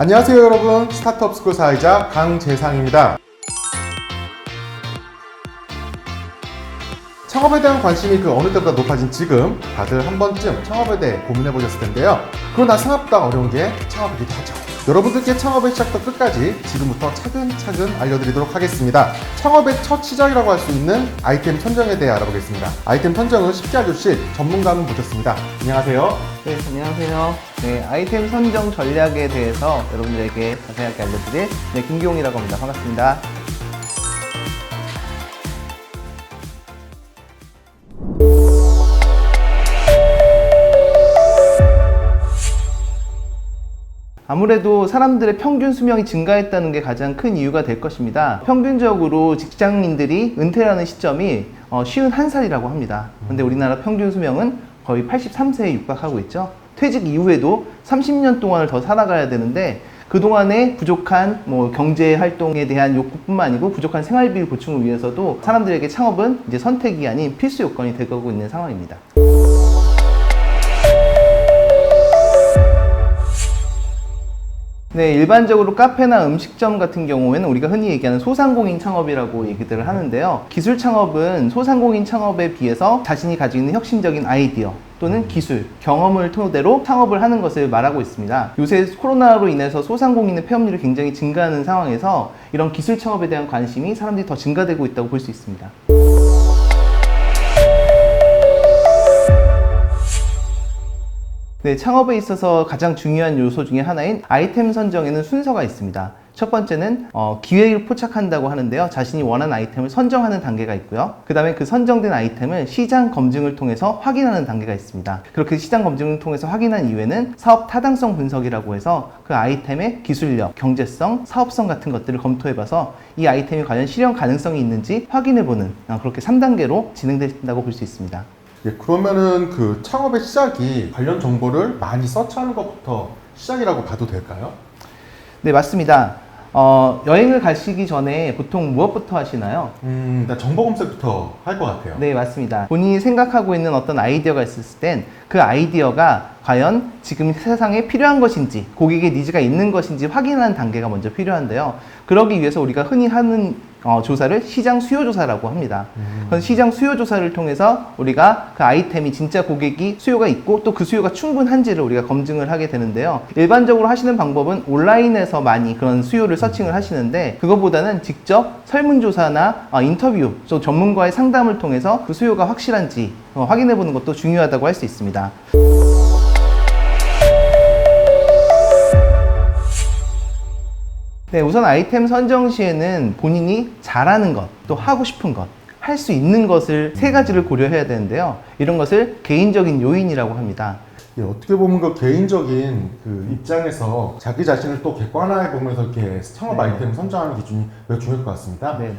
안녕하세요 여러분, 스타트업 스쿨 사회자 강재상입니다. 창업에 대한 관심이 그 어느 때보다 높아진 지금 다들 한 번쯤 창업에 대해 고민해 보셨을 텐데요. 그러나 생각보다 어려운 게 창업이기도 하죠. 여러분들께 창업의 시작부터 끝까지 지금부터 차근차근 알려드리도록 하겠습니다. 창업의 첫 시작이라고 할 수 있는 아이템 선정에 대해 알아보겠습니다. 아이템 선정은 쉽게 알려주실 전문가 분 모셨습니다. 안녕하세요. 네, 안녕하세요. 네, 아이템 선정 전략에 대해서 여러분들에게 자세하게 알려드릴 김기용이라고 합니다. 반갑습니다. 아무래도 사람들의 평균 수명이 증가했다는 게 가장 큰 이유가 될 것입니다. 평균적으로 직장인들이 은퇴하는 시점이 51살이라고 합니다. 근데 우리나라 평균 수명은 거의 83세에 육박하고 있죠. 퇴직 이후에도 30년 동안을 더 살아가야 되는데 그동안에 부족한 경제 활동에 대한 욕구뿐만 아니고 부족한 생활비 보충을 위해서도 사람들에게 창업은 이제 선택이 아닌 필수 요건이 되고 있는 상황입니다. 네, 일반적으로 카페나 음식점 같은 경우에는 우리가 흔히 얘기하는 소상공인 창업이라고 얘기들을 하는데요. 기술 창업은 소상공인 창업에 비해서 자신이 가지고 있는 혁신적인 아이디어 또는 기술, 경험을 토대로 창업을 하는 것을 말하고 있습니다. 요새 코로나로 인해서 소상공인의 폐업률이 굉장히 증가하는 상황에서 이런 기술 창업에 대한 관심이 사람들이 더 증가되고 있다고 볼 수 있습니다. 네, 창업에 있어서 가장 중요한 요소 중에 하나인 아이템 선정에는 순서가 있습니다. 첫 번째는 기획을 포착한다고 하는데요. 자신이 원하는 아이템을 선정하는 단계가 있고요. 그 다음에 그 선정된 아이템을 시장 검증을 통해서 확인하는 단계가 있습니다. 그렇게 시장 검증을 통해서 확인한 이후에는 사업 타당성 분석이라고 해서 그 아이템의 기술력, 경제성, 사업성 같은 것들을 검토해봐서 이 아이템이 과연 실현 가능성이 있는지 확인해보는 그렇게 3단계로 진행된다고 볼 수 있습니다. 예, 그러면은 그 창업의 시작이 관련 정보를 많이 서치하는 것부터 시작이라고 봐도 될까요? 네, 맞습니다. 여행을 가시기 전에 보통 무엇부터 하시나요? 일단 정보 검색부터 할 것 같아요. 네, 맞습니다. 본인이 생각하고 있는 어떤 아이디어가 있었을 땐 그 아이디어가 과연 지금 세상에 필요한 것인지, 고객의 니즈가 있는 것인지 확인하는 단계가 먼저 필요한데요. 그러기 위해서 우리가 흔히 하는 조사를 시장 수요 조사라고 합니다. 그래서 시장 수요 조사를 통해서 우리가 그 아이템이 진짜 고객이 수요가 있고 또 그 수요가 충분한지를 우리가 검증을 하게 되는데요. 일반적으로 하시는 방법은 온라인에서 많이 그런 수요를 서칭을 하시는데 그거보다는 직접 설문조사나 인터뷰, 또 전문가의 상담을 통해서 그 수요가 확실한지 확인해 보는 것도 중요하다고 할 수 있습니다. 네, 우선 아이템 선정 시에는 본인이 잘하는 것, 또 하고 싶은 것, 할 수 있는 것을 세 가지를 고려해야 되는데요. 이런 것을 개인적인 요인이라고 합니다. 예, 어떻게 보면 그 개인적인 그 입장에서 자기 자신을 또 객관화해 보면서 이렇게 창업 네. 아이템 선정하는 기준이 매우 중요할 것 같습니다. 네.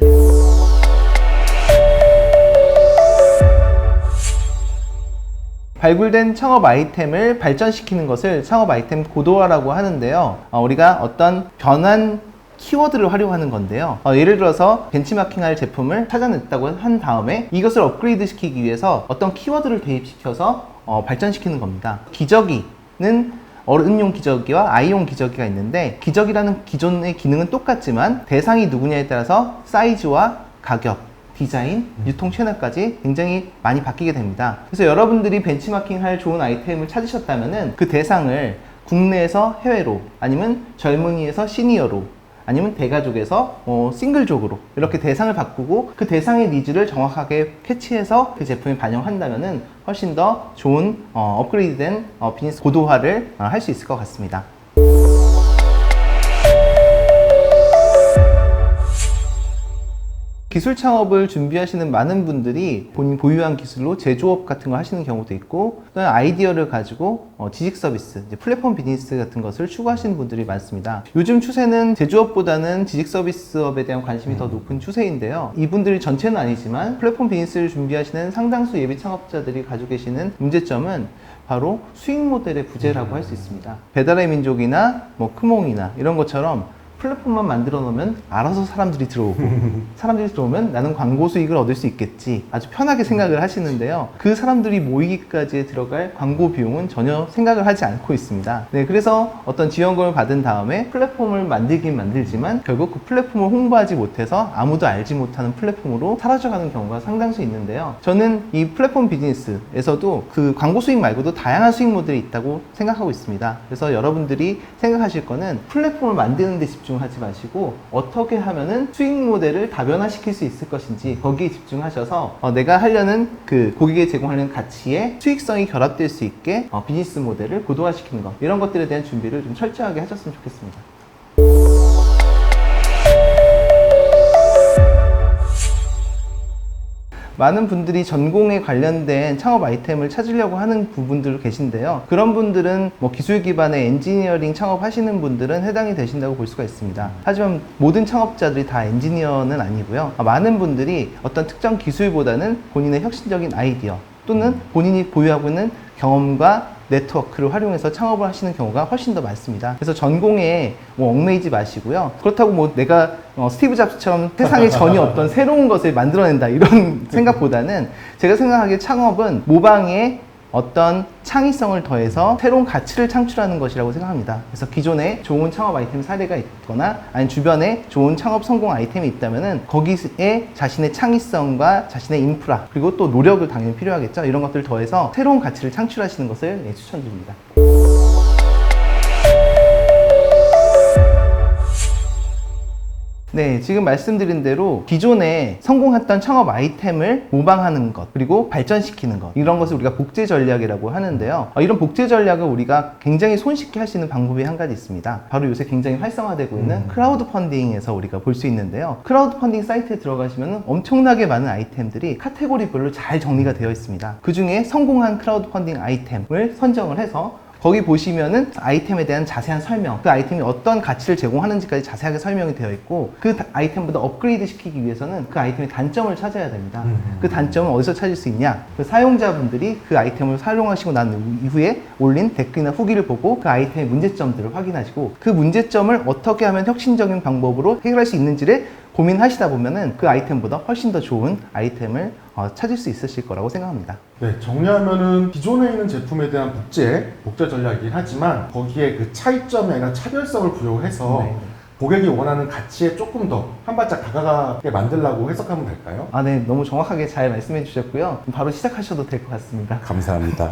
발굴된 창업 아이템을 발전시키는 것을 창업 아이템 고도화라고 하는데요. 우리가 어떤 변환 키워드를 활용하는 건데요. 예를 들어서 벤치마킹할 제품을 찾아냈다고 한 다음에 이것을 업그레이드 시키기 위해서 어떤 키워드를 대입시켜서 발전시키는 겁니다. 기저귀는 어른용 기저귀와 아이용 기저귀가 있는데 기저귀라는 기존의 기능은 똑같지만 대상이 누구냐에 따라서 사이즈와 가격, 디자인, 유통 채널까지 굉장히 많이 바뀌게 됩니다. 그래서 여러분들이 벤치마킹 할 좋은 아이템을 찾으셨다면은 그 대상을 국내에서 해외로 아니면 젊은이에서 시니어로 아니면 대가족에서 싱글족으로 이렇게 대상을 바꾸고 그 대상의 니즈를 정확하게 캐치해서 그 제품에 반영한다면은 훨씬 더 좋은 업그레이드된 비즈니스 고도화를 할 수 있을 것 같습니다. 기술 창업을 준비하시는 많은 분들이 본인 보유한 기술로 제조업 같은 걸 하시는 경우도 있고 또는 아이디어를 가지고 지식 서비스, 플랫폼 비즈니스 같은 것을 추구하시는 분들이 많습니다. 요즘 추세는 제조업보다는 지식 서비스업에 대한 관심이 더 높은 추세인데요. 이분들이 전체는 아니지만 플랫폼 비즈니스를 준비하시는 상당수 예비 창업자들이 가지고 계시는 문제점은 바로 수익 모델의 부재라고 할 수 있습니다. 배달의 민족이나 크몽이나 이런 것처럼 플랫폼만 만들어 놓으면 알아서 사람들이 들어오고 사람들이 들어오면 나는 광고 수익을 얻을 수 있겠지, 아주 편하게 생각을 하시는데요. 그 사람들이 모이기까지 들어갈 광고 비용은 전혀 생각을 하지 않고 있습니다. 네, 그래서 어떤 지원금을 받은 다음에 플랫폼을 만들긴 만들지만 결국 그 플랫폼을 홍보하지 못해서 아무도 알지 못하는 플랫폼으로 사라져가는 경우가 상당수 있는데요. 저는 이 플랫폼 비즈니스에서도 그 광고 수익 말고도 다양한 수익 모델이 있다고 생각하고 있습니다. 그래서 여러분들이 생각하실 거는 플랫폼을 만드는 데 집중하지 마시고 어떻게 하면은 수익 모델을 다변화시킬 수 있을 것인지 거기에 집중하셔서 내가 하려는 그 고객에 제공하는 가치에 수익성이 결합될 수 있게 비즈니스 모델을 고도화시키는 것, 이런 것들에 대한 준비를 좀 철저하게 하셨으면 좋겠습니다. 많은 분들이 전공에 관련된 창업 아이템을 찾으려고 하는 부분들 계신데요. 그런 분들은 뭐 기술 기반의 엔지니어링 창업하시는 분들은 해당이 되신다고 볼 수가 있습니다. 하지만 모든 창업자들이 다 엔지니어는 아니고요. 많은 분들이 어떤 특정 기술보다는 본인의 혁신적인 아이디어 또는 본인이 보유하고 있는 경험과 네트워크를 활용해서 창업을 하시는 경우가 훨씬 더 많습니다. 그래서 전공에 뭐 얽매이지 마시고요. 그렇다고 뭐 내가 스티브 잡스처럼 세상에 전혀 없던 새로운 것을 만들어낸다 이런 생각보다는 제가 생각하기에 창업은 모방에 어떤 창의성을 더해서 새로운 가치를 창출하는 것이라고 생각합니다. 그래서 기존에 좋은 창업 아이템 사례가 있거나 아니면 주변에 좋은 창업 성공 아이템이 있다면은 거기에 자신의 창의성과 자신의 인프라 그리고 또 노력을 당연히 필요하겠죠. 이런 것들을 더해서 새로운 가치를 창출하시는 것을 추천드립니다. 네, 지금 말씀드린 대로 기존에 성공했던 창업 아이템을 모방하는 것, 그리고 발전시키는 것, 이런 것을 우리가 복제 전략이라고 하는데요. 이런 복제 전략을 우리가 굉장히 손쉽게 할 수 있는 방법이 한 가지 있습니다. 바로 요새 굉장히 활성화되고 있는 크라우드 펀딩에서 우리가 볼 수 있는데요. 크라우드 펀딩 사이트에 들어가시면 엄청나게 많은 아이템들이 카테고리별로 잘 정리가 되어 있습니다. 그 중에 성공한 크라우드 펀딩 아이템을 선정을 해서 거기 보시면은 아이템에 대한 자세한 설명, 그 아이템이 어떤 가치를 제공하는지까지 자세하게 설명이 되어 있고 그 아이템보다 업그레이드 시키기 위해서는 그 아이템의 단점을 찾아야 됩니다. 그 단점은 어디서 찾을 수 있냐? 그 사용자분들이 그 아이템을 사용하시고 난 이후에 올린 댓글이나 후기를 보고 그 아이템의 문제점들을 확인하시고 그 문제점을 어떻게 하면 혁신적인 방법으로 해결할 수 있는지를 고민하시다 보면은 그 아이템보다 훨씬 더 좋은 아이템을 찾을 수 있으실 거라고 생각합니다. 네, 정리하면은 기존에 있는 제품에 대한 복제 전략이긴 하지만 거기에 그 차이점이 아니라 차별성을 부여해서 네. 고객이 원하는 가치에 조금 더 한 발짝 다가가게 만들라고 해석하면 될까요? 네, 너무 정확하게 잘 말씀해 주셨고요. 바로 시작하셔도 될 것 같습니다. 감사합니다.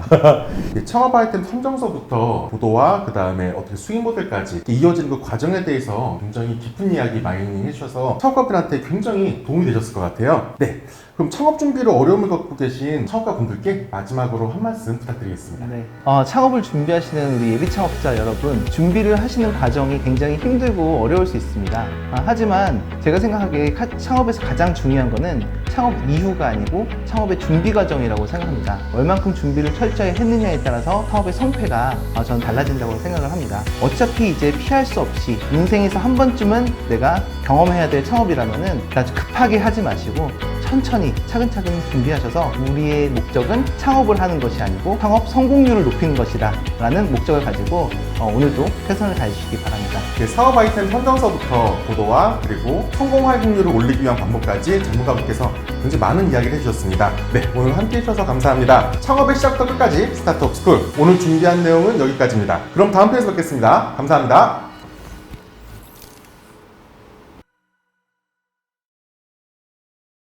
창업 아이템 선정서부터 보도와 그 다음에 어떻게 수익 모델까지 이어지는 그 과정에 대해서 굉장히 깊은 이야기 많이 해주셔서 창업가들한테 굉장히 도움이 되셨을 것 같아요. 네, 그럼 창업 준비로 어려움을 겪고 계신 창업가 분들께 마지막으로 한 말씀 부탁드리겠습니다. 네. 창업을 준비하시는 우리 예비 창업자 여러분, 준비를 하시는 과정이 굉장히 힘들고 어려울 수 있습니다. 하지만 제가 생각하기에 창업에서 가장 중요한 거는 창업 이후가 아니고 창업의 준비 과정이라고 생각합니다. 얼만큼 준비를 철저히 했느냐에 따라서 창업의 성패가 저는 달라진다고 생각을 합니다. 어차피 이제 피할 수 없이 인생에서 한 번쯤은 내가 경험해야 될 창업이라면은 아주 급하게 하지 마시고 천천히 차근차근 준비하셔서 우리의 목적은 창업을 하는 것이 아니고 창업 성공률을 높이는 것이다 라는 목적을 가지고 오늘도 최선을 다해주시기 바랍니다. 사업 아이템 선정서부터 보도와 그리고 성공 활용률을 올리기 위한 방법까지 전문가분께서 굉장히 많은 이야기를 해주셨습니다. 네, 오늘 함께 해주셔서 감사합니다. 창업의 시작부터 끝까지 스타트업 스쿨, 오늘 준비한 내용은 여기까지입니다. 그럼 다음 편에서 뵙겠습니다. 감사합니다.